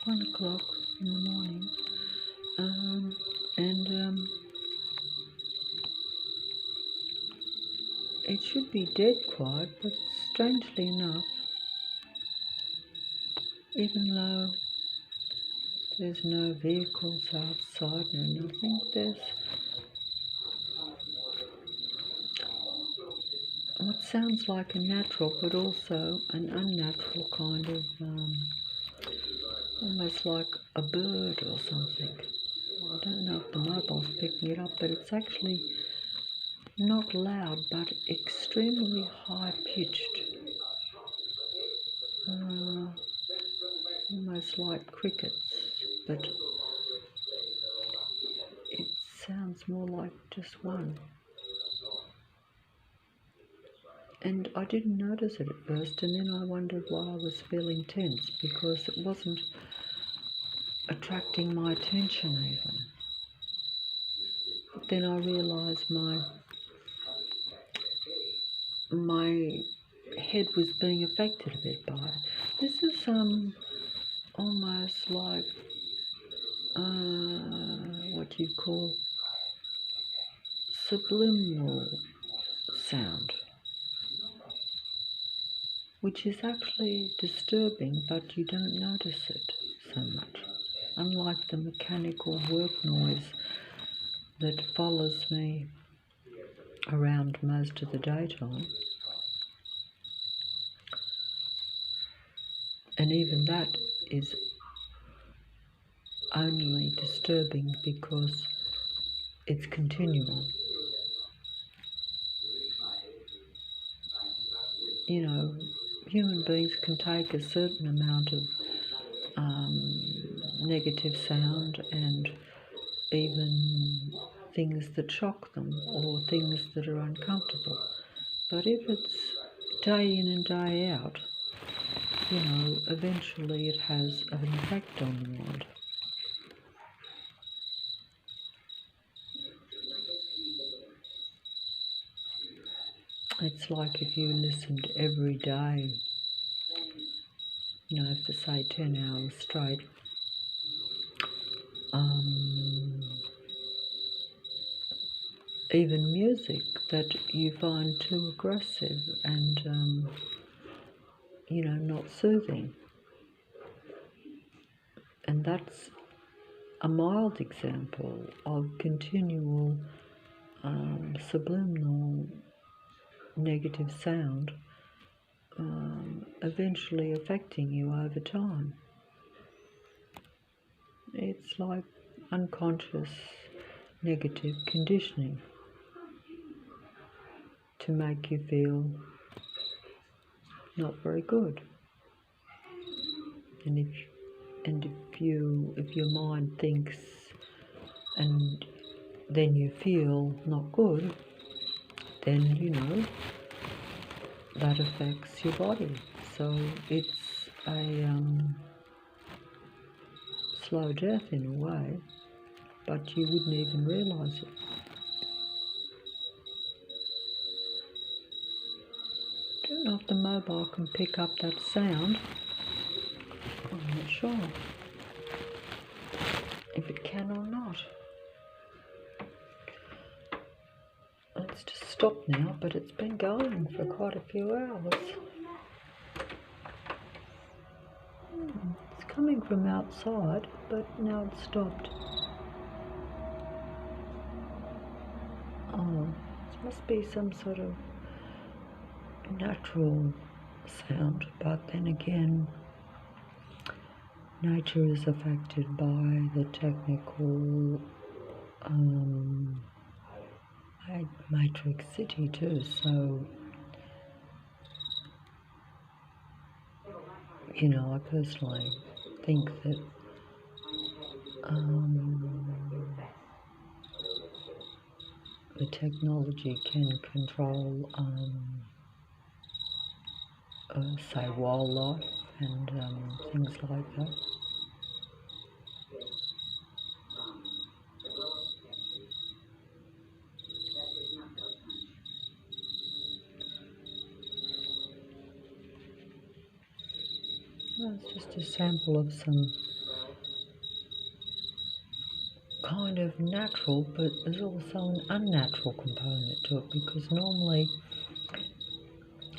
1 o'clock in the morning, and it should be dead quiet, but strangely enough, even though there's no vehicles outside, no nothing, there's what sounds like a natural but also an unnatural kind of, almost like a bird or something. I don't know if the mobile's picking it up, but it's actually not loud but extremely high-pitched, almost like crickets, but it sounds more like just one. And I didn't notice it at first, and then I wondered why I was feeling tense, because it wasn't attracting my attention even. But then I realised my head was being affected a bit by it. This is almost like what you call subliminal sound, which is actually disturbing, but you don't notice it so much, unlike the mechanical work noise that follows me around most of the daytime. And even that is only disturbing because it's continual. You know, human beings can take a certain amount of negative sound and even things that shock them or things that are uncomfortable. But if it's day in and day out, you know, eventually it has an effect on the mind. It's like if you listened every day, you know, for say 10 hours straight, even music that you find too aggressive and, you know, not soothing. And that's a mild example of continual subliminal negative sound eventually affecting you over time. It's like unconscious negative conditioning to make you feel not very good. And if your mind thinks and then you feel not good, then you know that affects your body. So it's a slow death in a way, but you wouldn't even realise it. I don't know if the mobile can pick up that sound. I'm not sure if it can or not. It's just stopped now, but it's been going for quite a few hours. It's coming from outside, but now it's stopped. Oh, this must be some sort of natural sound, but then again, nature is affected by the technical matrix city too, so you know, I personally think that the technology can control say wildlife and things like that. Well, it's just a sample of some kind of natural, but there's also an unnatural component to it, because normally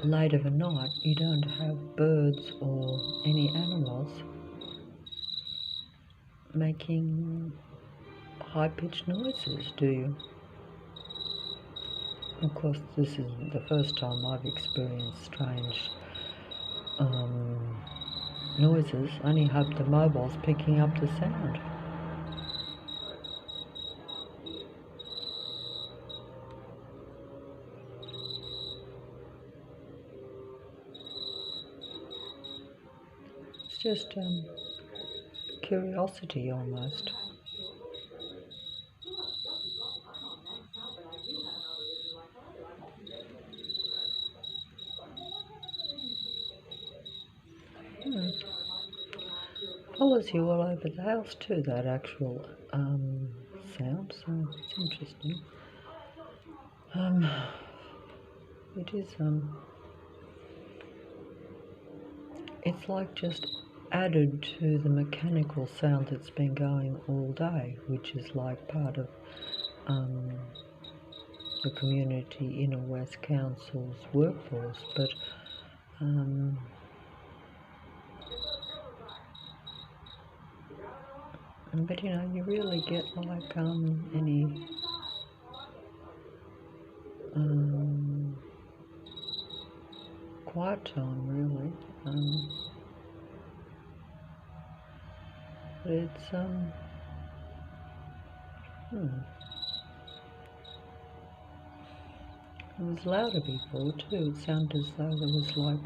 late of a night you don't have birds or any animals making high-pitched noises, do you? Of course, this isn't the first time I've experienced strange noises. I only hope the mobile's picking up the sound. It's just curiosity almost. Follows you all over the house too, that actual sound, so it's interesting. It is it's like just added to the mechanical sound that's been going all day, which is like part of the Community Inner West Council's workforce, but you know, you really get like any quiet time, really. But it's it was louder before too. It sounded as though there was like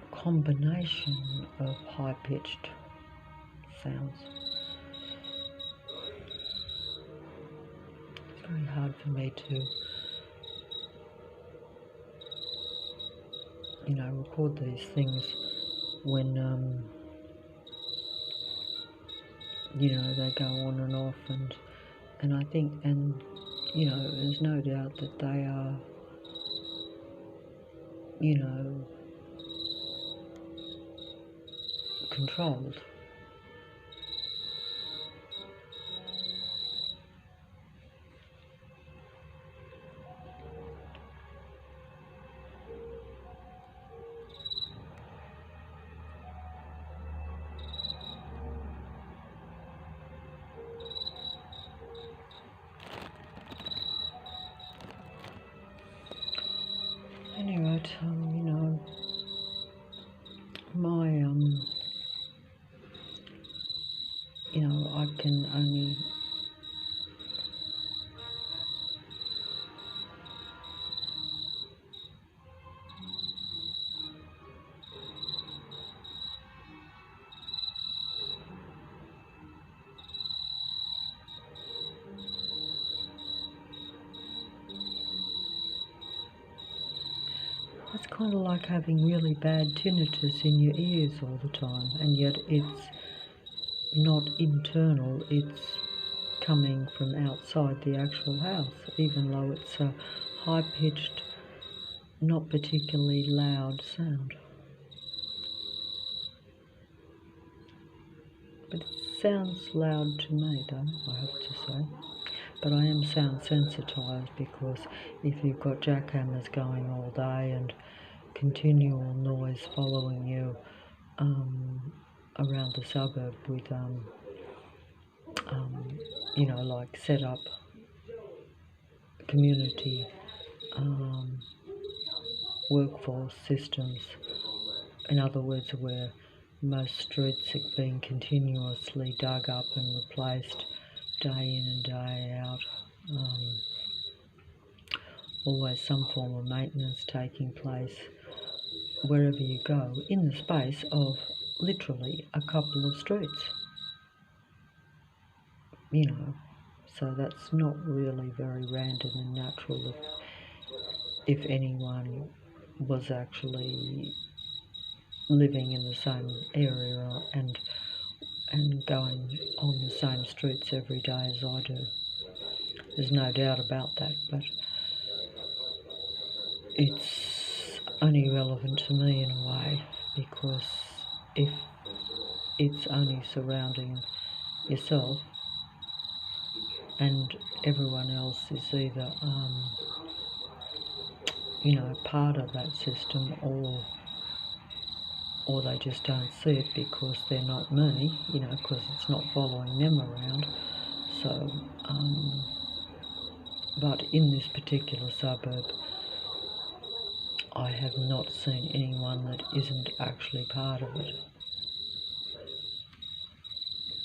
a combination of high-pitched sounds. It's very hard for me to, you know, record these things when you know, they go on and off, and I think, and you know, there's no doubt that they are, you know, controlled. Anyway, you know, my you know, I can only it's kind of like having really bad tinnitus in your ears all the time, and yet it's not internal, it's coming from outside the actual house, even though it's a high-pitched, not particularly loud sound. But it sounds loud to me, though, I have to say. But I am sound sensitized, because if you've got jackhammers going all day and continual noise following you around the suburb with you know, like set up community workforce systems, in other words, where most streets have been continuously dug up and replaced day in and day out, always some form of maintenance taking place wherever you go, in the space of literally a couple of streets, you know. So that's not really very random and natural if anyone was actually living in the same area and going on the same streets every day as I do. There's no doubt about that, but it's only relevant to me in a way, because if it's only surrounding yourself, and everyone else is either, you know, part of that system, or they just don't see it because they're not me, you know, because it's not following them around. So, but in this particular suburb, I have not seen anyone that isn't actually part of it,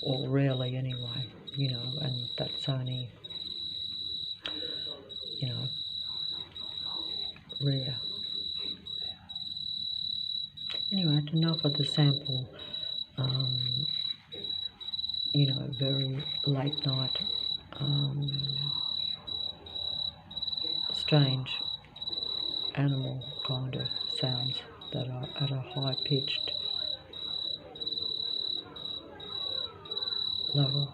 or rarely anyway, you know, and that's only, you know, rare. Anyway, enough of the sample, you know, very late night, strange animal kind of sounds that are at a high pitched level.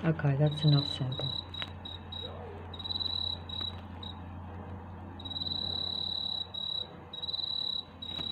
Okay, that's enough sample.